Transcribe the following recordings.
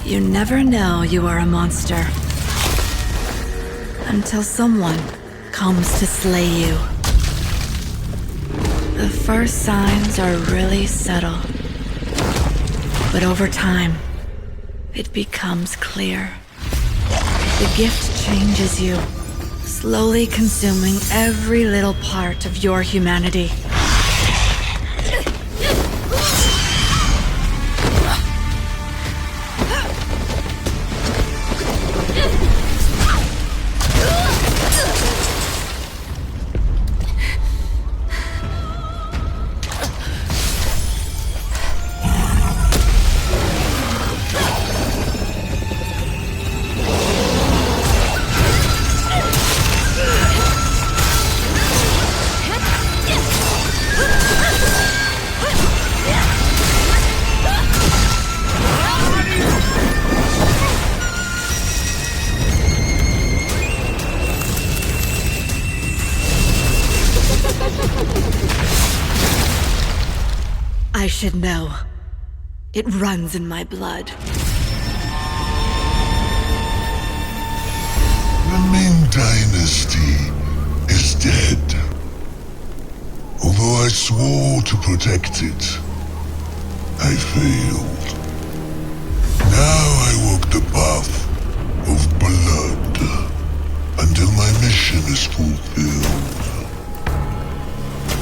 You never know you are a monster until someone comes to slay you. The first signs are really subtle, but over time, it becomes clear. The gift changes you, slowly consuming every little part of your humanity. I should know. It runs in my blood. The Ming Dynasty is dead. Although I swore to protect it, I failed. Now I walk the path of blood until my mission is fulfilled.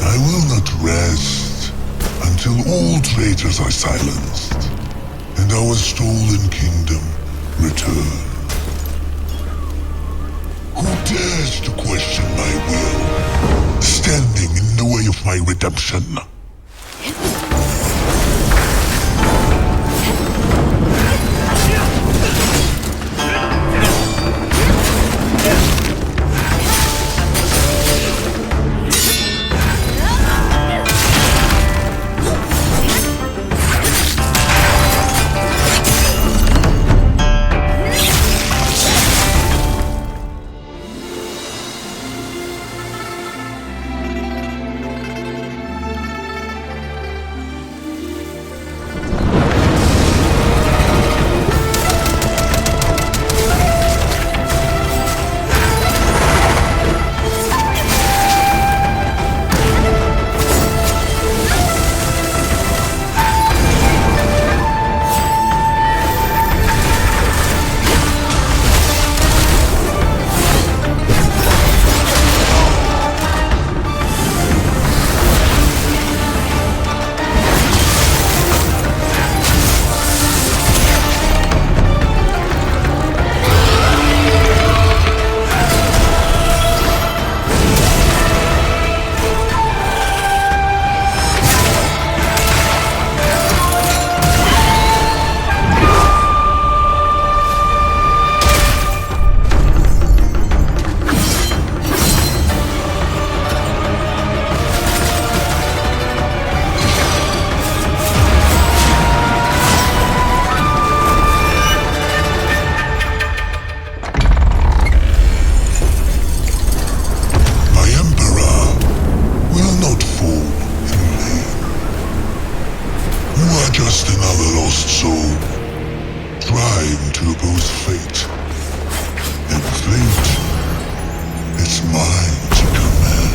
I will not rest until all traitors are silenced and our stolen kingdom returned. Who dares to question my will, standing in the way of my redemption? Just another lost soul, trying to oppose fate. And fate, it's mine to command.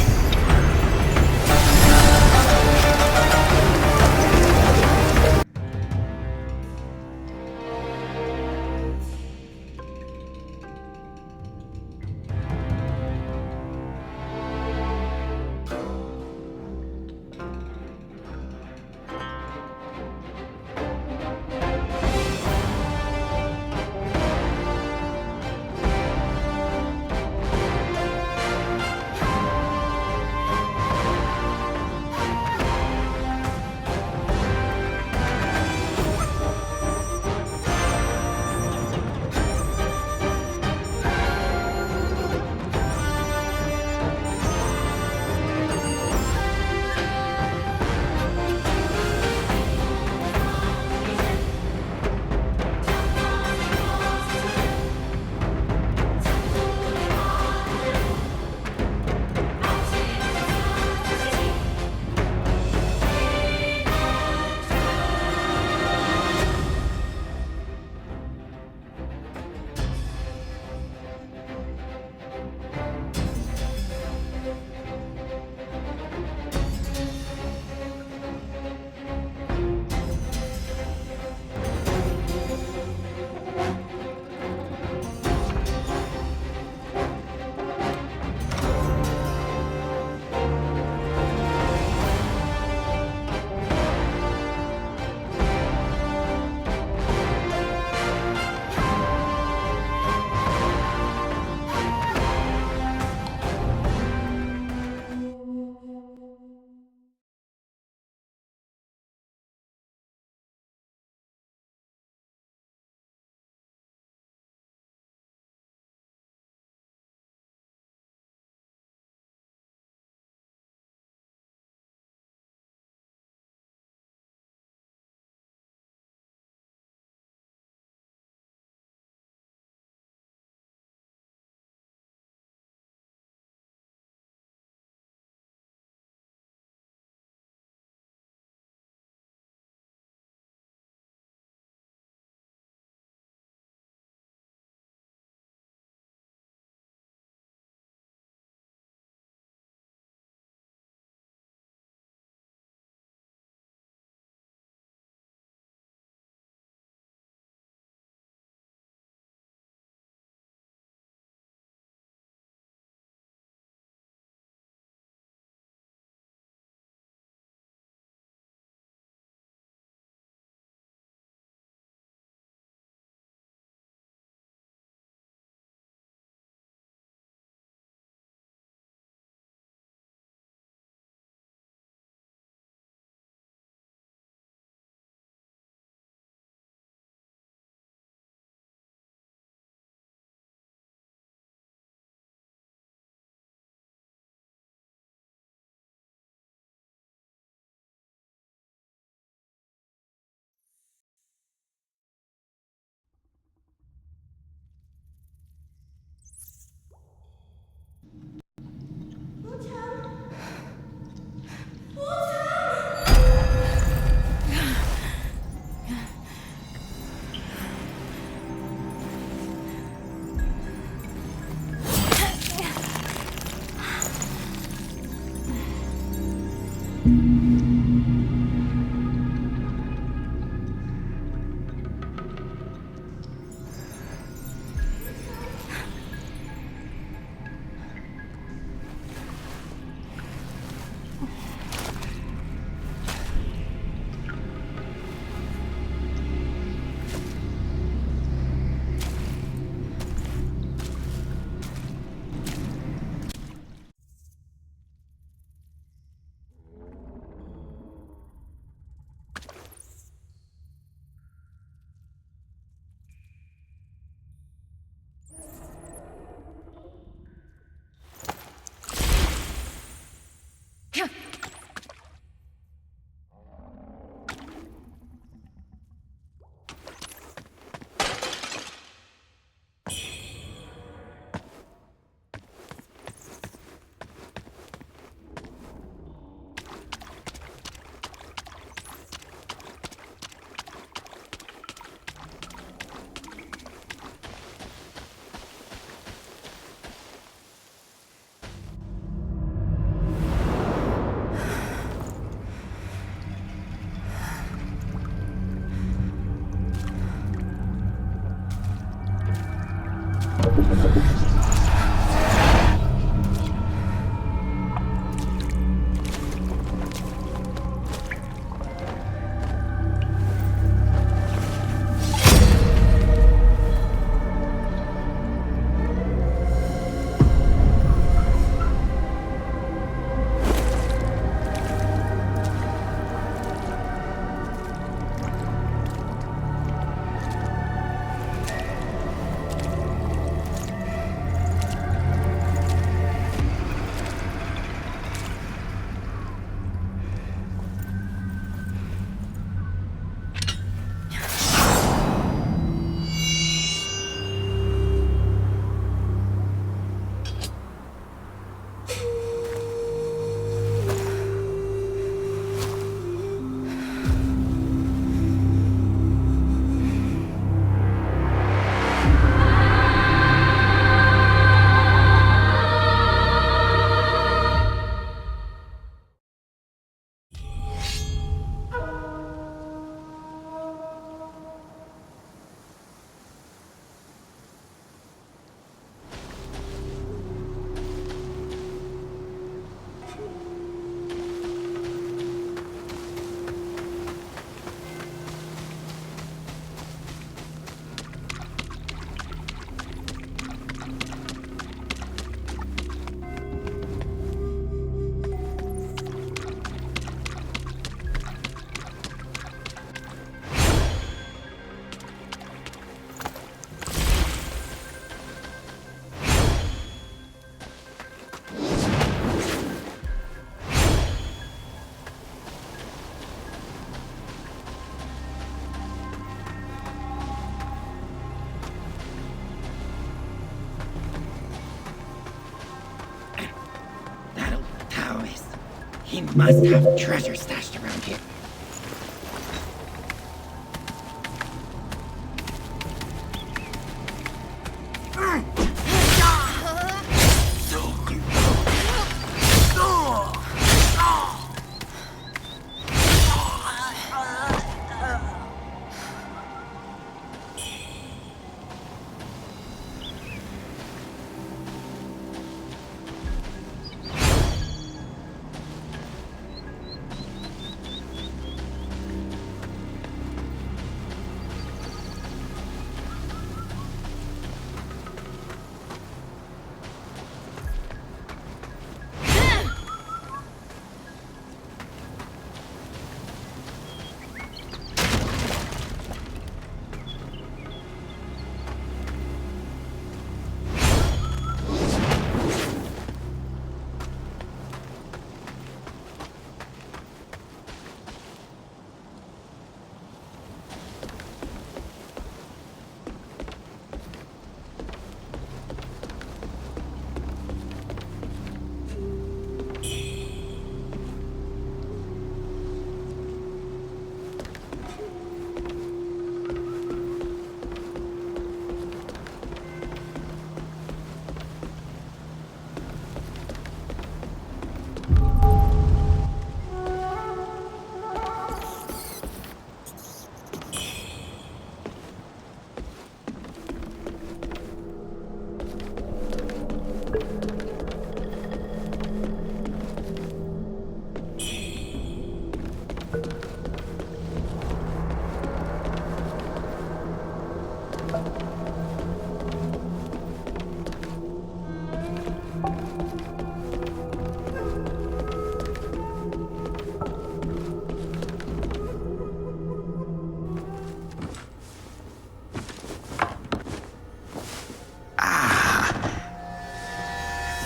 He must have treasure stashed around here.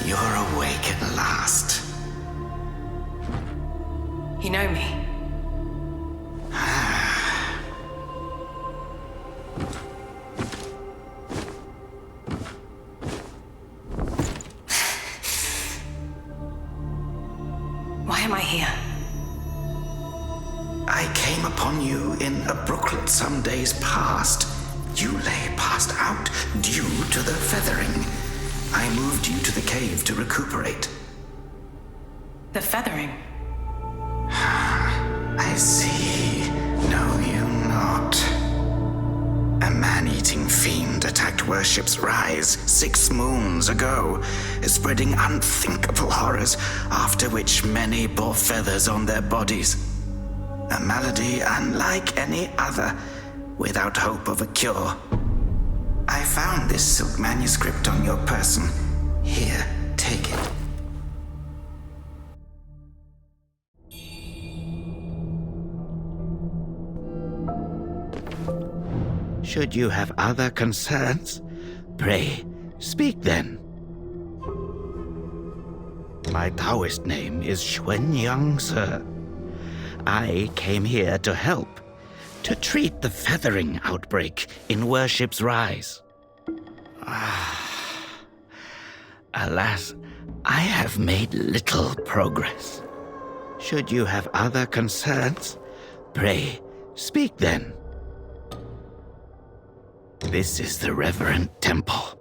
You're awake at last. You know me. Why am I here? I came upon you in a brooklet some days past. You lay passed out due to the feathering. I moved you to the cave to recuperate. The feathering. I see. Know you not. A man-eating fiend attacked Worship's Rise 6 moons ago, spreading unthinkable horrors, after which many bore feathers on their bodies. A malady unlike any other, without hope of a cure. I found this silk manuscript on your person. Here, take it. Should you have other concerns, pray, speak then. My Taoist name is Xuanyang, sir. I came here to help, to treat the feathering outbreak in Worship's Rise. Alas, I have made little progress. Should you have other concerns, pray, speak then. This is the reverent temple.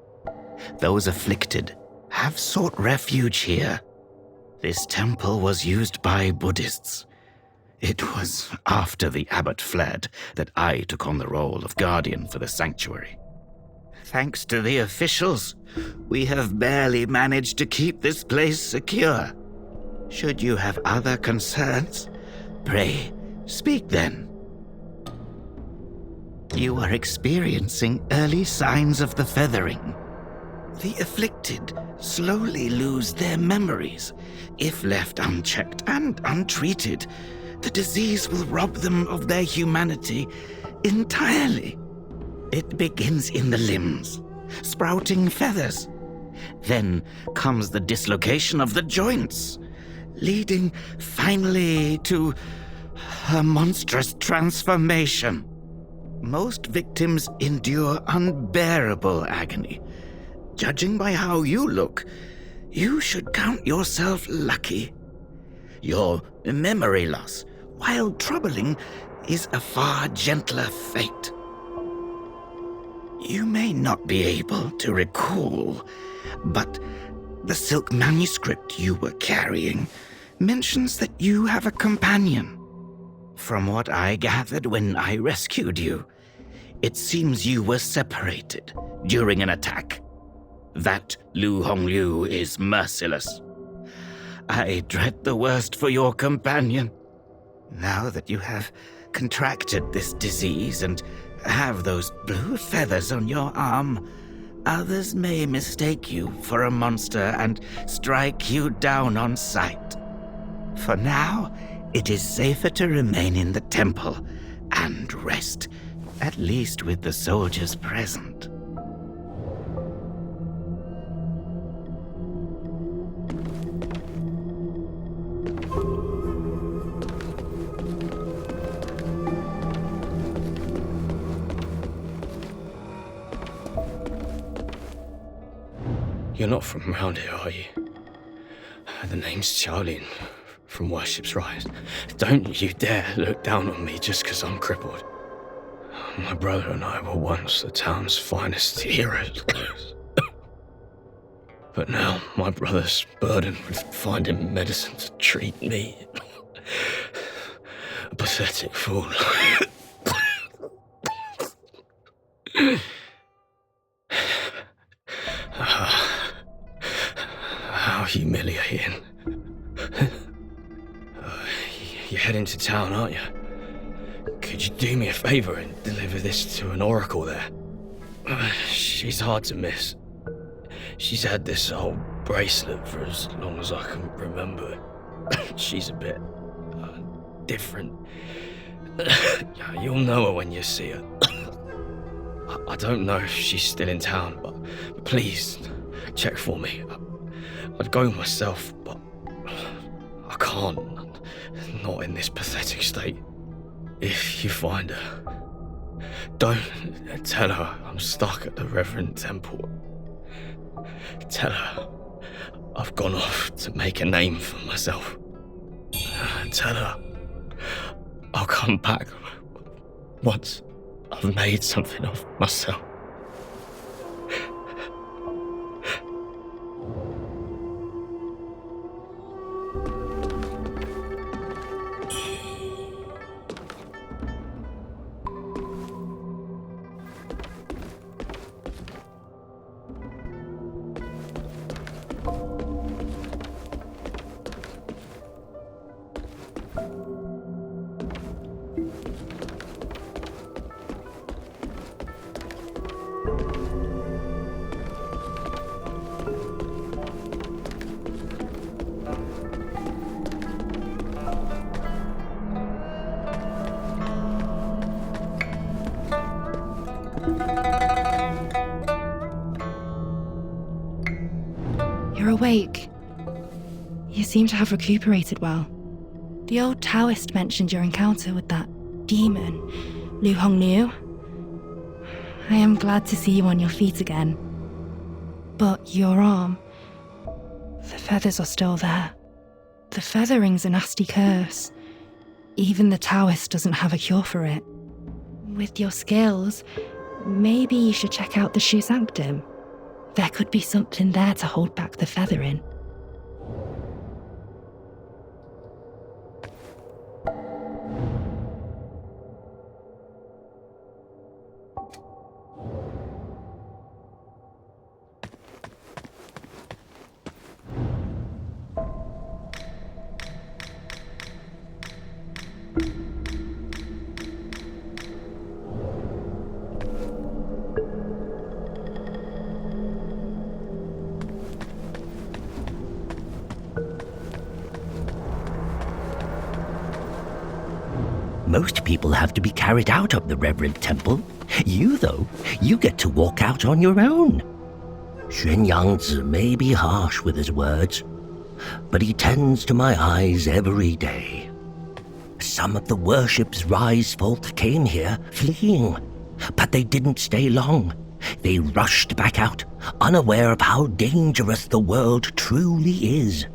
Those afflicted have sought refuge here. This temple was used by Buddhists. It was after the abbot fled that I took on the role of guardian for the sanctuary. Thanks to the officials, we have barely managed to keep this place secure. Should you have other concerns, pray, speak then. You are experiencing early signs of the feathering. The afflicted slowly lose their memories. If left unchecked and untreated, the disease will rob them of their humanity entirely. It begins in the limbs, sprouting feathers. Then comes the dislocation of the joints, leading finally to a monstrous transformation. Most victims endure unbearable agony. Judging by how you look, you should count yourself lucky. Your memory loss, while troubling, is a far gentler fate. You may not be able to recall, but the silk manuscript you were carrying mentions that you have a companion. From what I gathered when I rescued you, it seems you were separated during an attack. That Lu Hongliu is merciless. I dread the worst for your companion. Now that you have contracted this disease and have those blue feathers on your arm, others may mistake you for a monster and strike you down on sight. For now, it is safer to remain in the temple and rest, at least with the soldiers present. You're not from around here, are you? The name's Xiaolin, from Worship's Rise. Don't you dare look down on me just because I'm crippled. My brother and I were once the town's finest heroes. But now my brother's burdened with finding medicine to treat me. A pathetic fool. How humiliating. You're heading to town, aren't you? Could you do me a favor and deliver this to an oracle there? She's hard to miss. She's had this old bracelet for as long as I can remember. She's a bit different. You'll know her when you see her. I don't know if she's still in town, but please check for me. I'd go myself, but I can't. Not in this pathetic state. If you find her, don't tell her I'm stuck at the Reverend Temple. Tell her I've gone off to make a name for myself. Tell her I'll come back once I've made something of myself. You're awake. You seem to have recuperated well. The old Taoist mentioned your encounter with that demon, Lu Hongliu. I am glad to see you on your feet again. But your arm, the feathers are still there. The feathering's a nasty curse. Even the Taoist doesn't have a cure for it. With your skills, maybe you should check out the Shu Sanctum. There could be something there to hold back the feathering. Most people have to be carried out of the Reverend Temple. You, though, you get to walk out on your own. Xuan Yangzi may be harsh with his words, but he tends to my eyes every day. Some of the Worship's Rise folk came here fleeing, but they didn't stay long. They rushed back out, unaware of how dangerous the world truly is.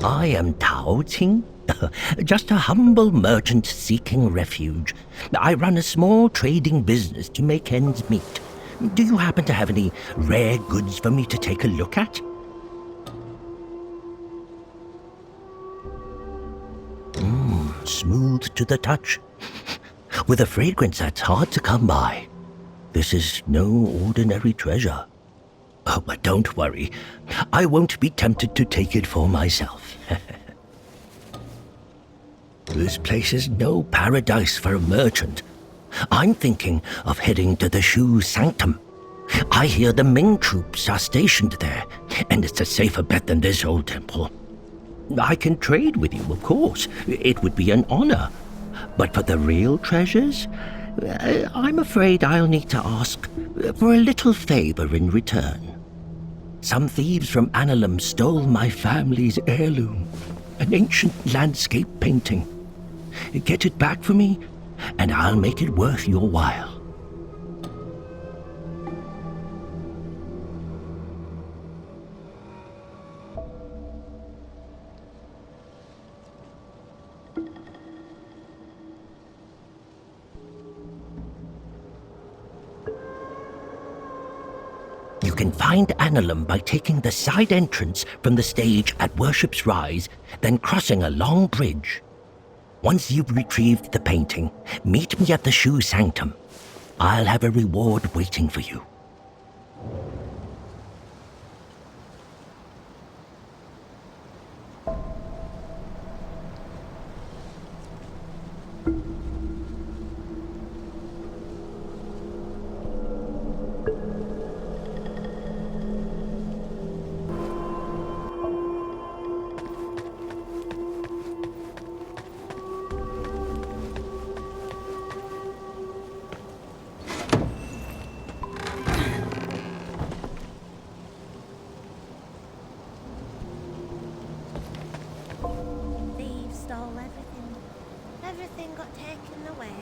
I am Tao Qing, just a humble merchant seeking refuge. I run a small trading business to make ends meet. Do you happen to have any rare goods for me to take a look at? Smooth to the touch, with a fragrance that's hard to come by. This is no ordinary treasure. Oh, but don't worry, I won't be tempted to take it for myself. This place is no paradise for a merchant. I'm thinking of heading to the Shu Sanctum. I hear the Ming troops are stationed there, and it's a safer bet than this old temple. I can trade with you, of course. It would be an honor. But for the real treasures, I'm afraid I'll need to ask for a little favor in return. Some thieves from Annalum stole my family's heirloom, an ancient landscape painting. Get it back for me, and I'll make it worth your while. You can find Annalum by taking the side entrance from the stage at Worship's Rise, then crossing a long bridge. Once you've retrieved the painting, meet me at the Shu Sanctum. I'll have a reward waiting for you. Thieves stole everything. Everything got taken away.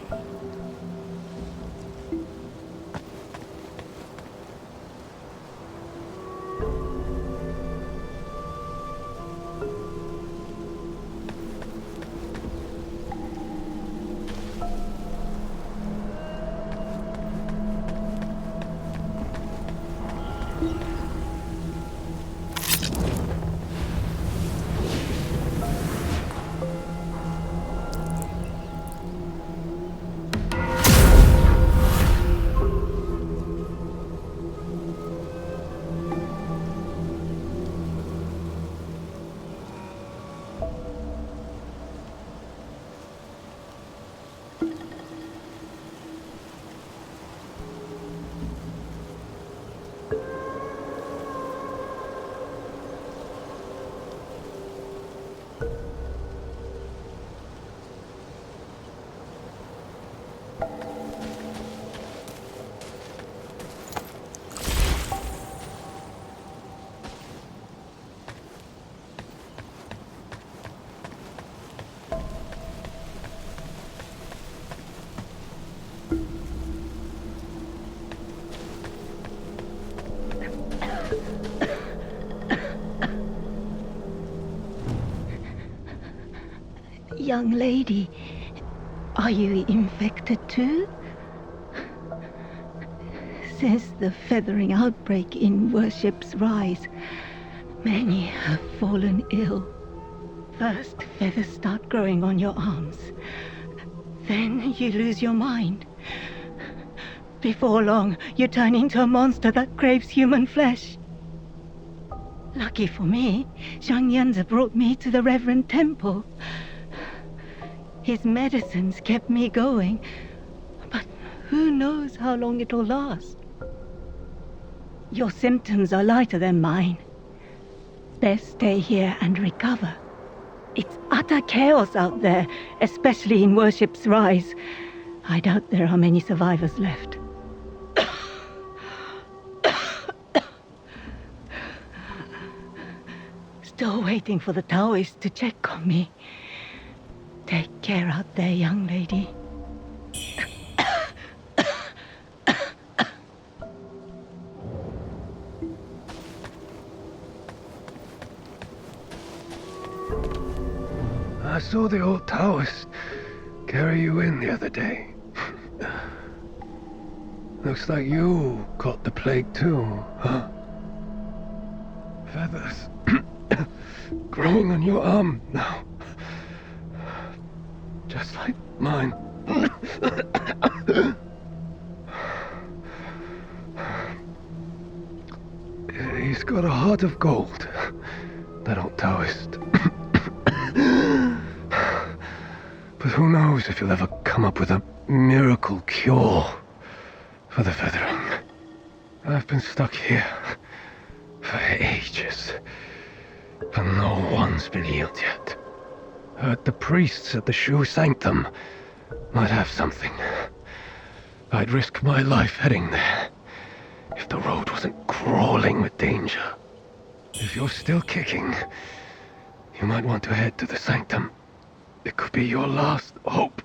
Young lady, are you infected too? Since the feathering outbreak in Worship's Rise, many have fallen ill. First, feathers start growing on your arms. Then you lose your mind. Before long, you turn into a monster that craves human flesh. Lucky for me, Zhang Yanzi brought me to the Reverend Temple. His medicines kept me going, but who knows how long it'll last. Your symptoms are lighter than mine. Best stay here and recover. It's utter chaos out there, especially in Worship's Rise. I doubt there are many survivors left. Still waiting for the Taoists to check on me. Take care out there, young lady. I saw the old Taoist carry you in the other day. Looks like you caught the plague too, huh? Feathers growing on your arm now. Just like mine. He's got a heart of gold, that old Taoist. But who knows if he'll ever come up with a miracle cure for the feathering. I've been stuck here for ages, but no one's been healed yet. Heard the priests at the Shu Sanctum might have something. I'd risk my life heading there if the road wasn't crawling with danger. If you're still kicking, you might want to head to the Sanctum. It could be your last hope.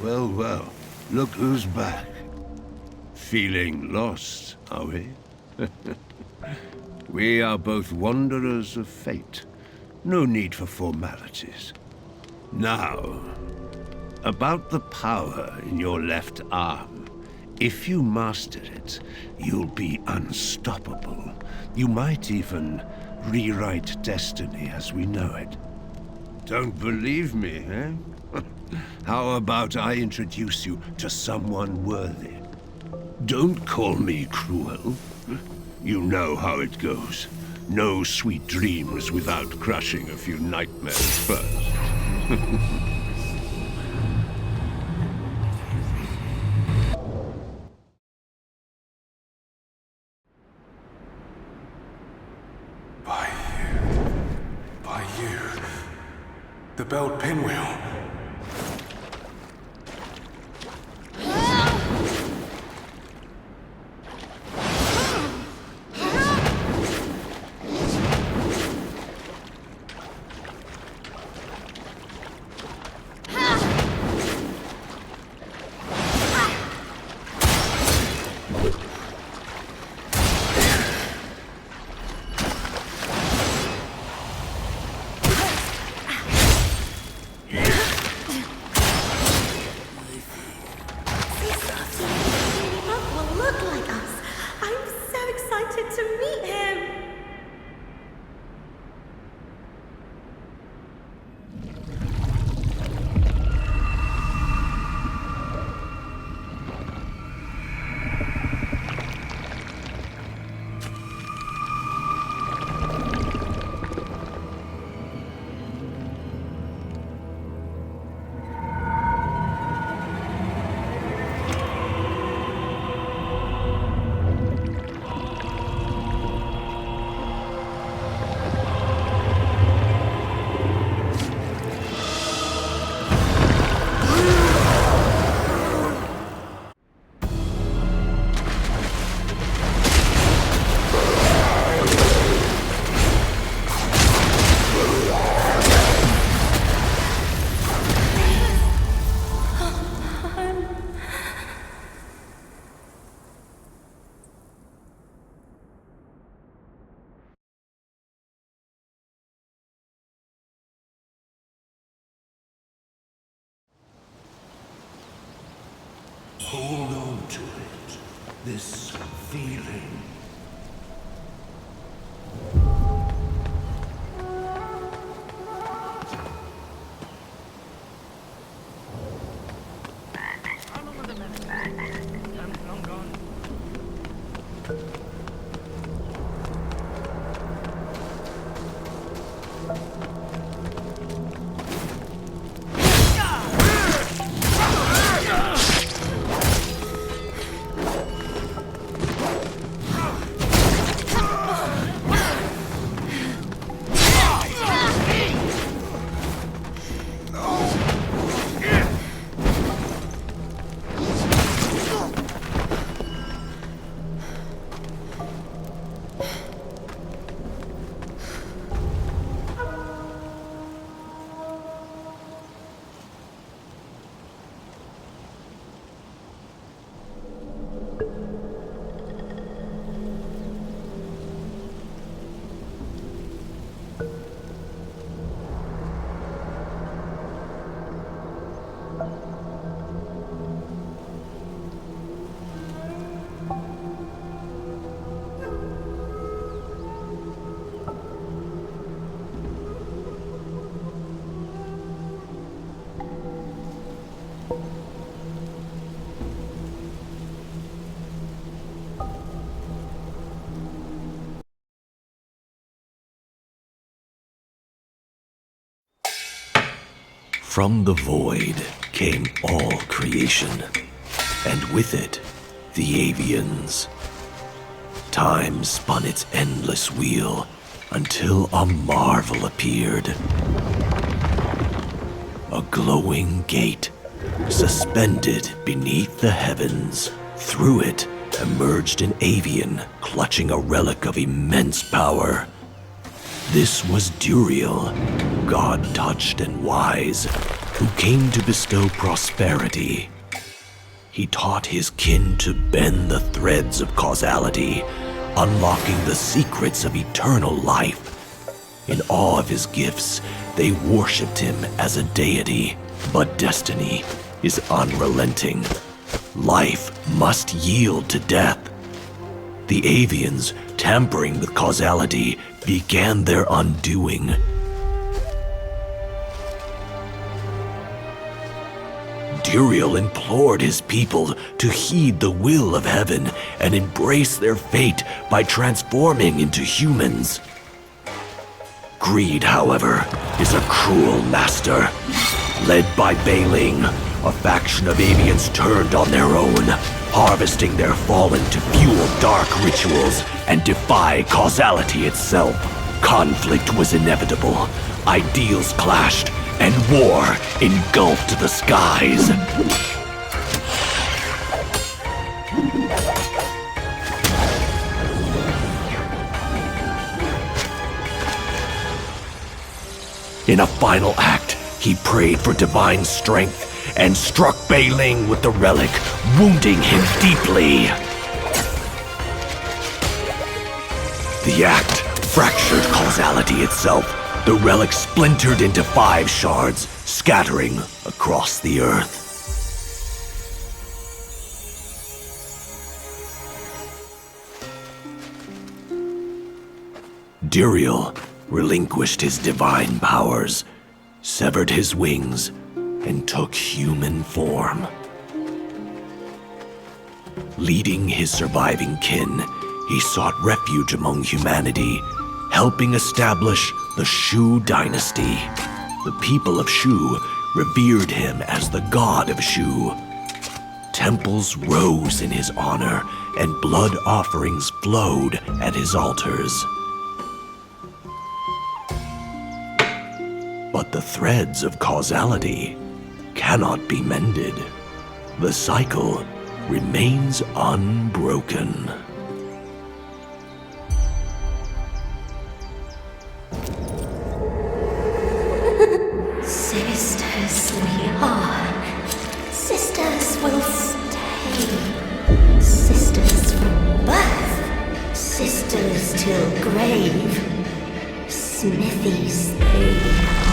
Well, look who's back. Feeling lost, are we? We are both wanderers of fate. No need for formalities. Now, about the power in your left arm. If you master it, you'll be unstoppable. You might even rewrite destiny as we know it. Don't believe me, eh? How about I introduce you to someone worthy? Don't call me cruel. You know how it goes. No sweet dreams without crushing a few nightmares first. By you. The belt pinwheel. Hold on to it. This feeling. From the void came all creation, and with it, the avians. Time spun its endless wheel until a marvel appeared. A glowing gate, suspended beneath the heavens. Through it emerged an avian, clutching a relic of immense power. This was Duriel, God-touched and wise, who came to bestow prosperity. He taught his kin to bend the threads of causality, unlocking the secrets of eternal life. In awe of his gifts, they worshipped him as a deity. But destiny is unrelenting. Life must yield to death. The avians, tampering with causality, began their undoing. Duriel implored his people to heed the will of heaven and embrace their fate by transforming into humans. Greed, however, is a cruel master. Led by Bailing, a faction of avians turned on their own, harvesting their fallen to fuel dark rituals and defy causality itself. Conflict was inevitable. Ideals clashed, and war engulfed the skies. In a final act, he prayed for divine strength and struck Bailing with the relic, wounding him deeply. The act fractured causality itself. The relic splintered into 5 shards, scattering across the earth. Duriel relinquished his divine powers, severed his wings, and took human form. Leading his surviving kin, he sought refuge among humanity, helping establish the Shu Dynasty. The people of Shu revered him as the god of Shu. Temples rose in his honor, and blood offerings flowed at his altars. But the threads of causality cannot be mended. The cycle remains unbroken. Sisters we are. Sisters will stay. Sisters from birth. Sisters till grave. Smithies they are.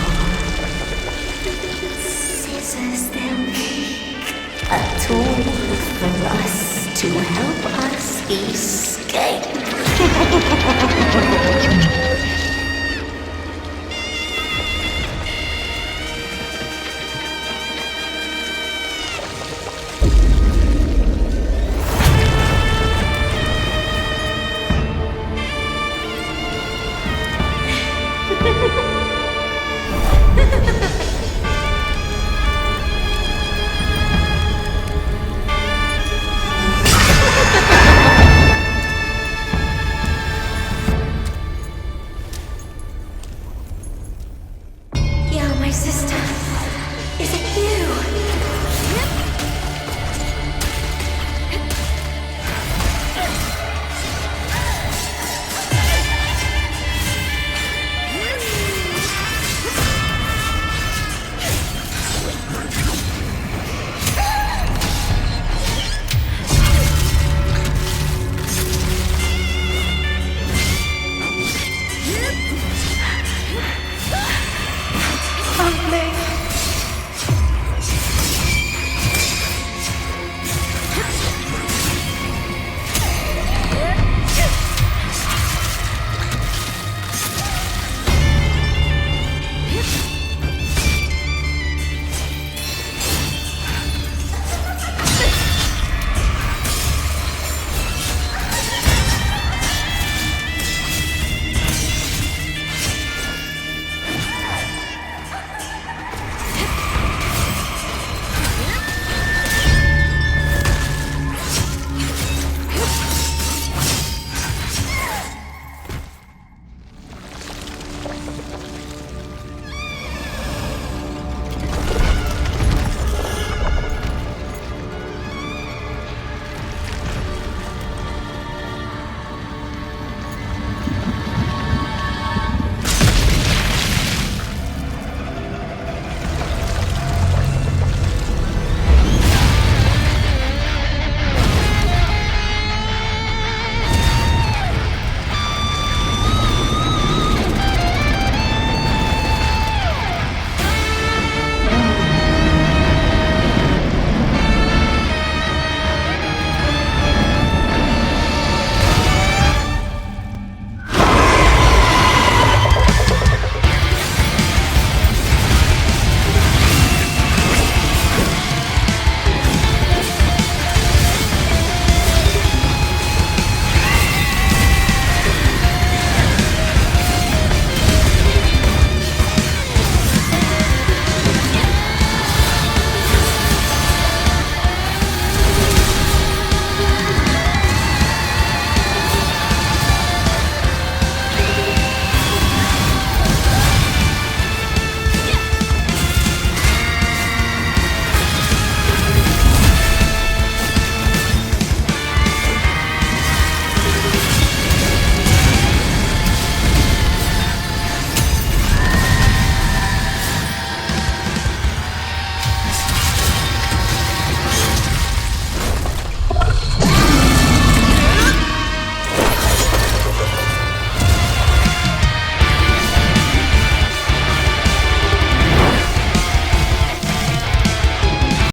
Scissors they'll make. A tool for us to help us escape.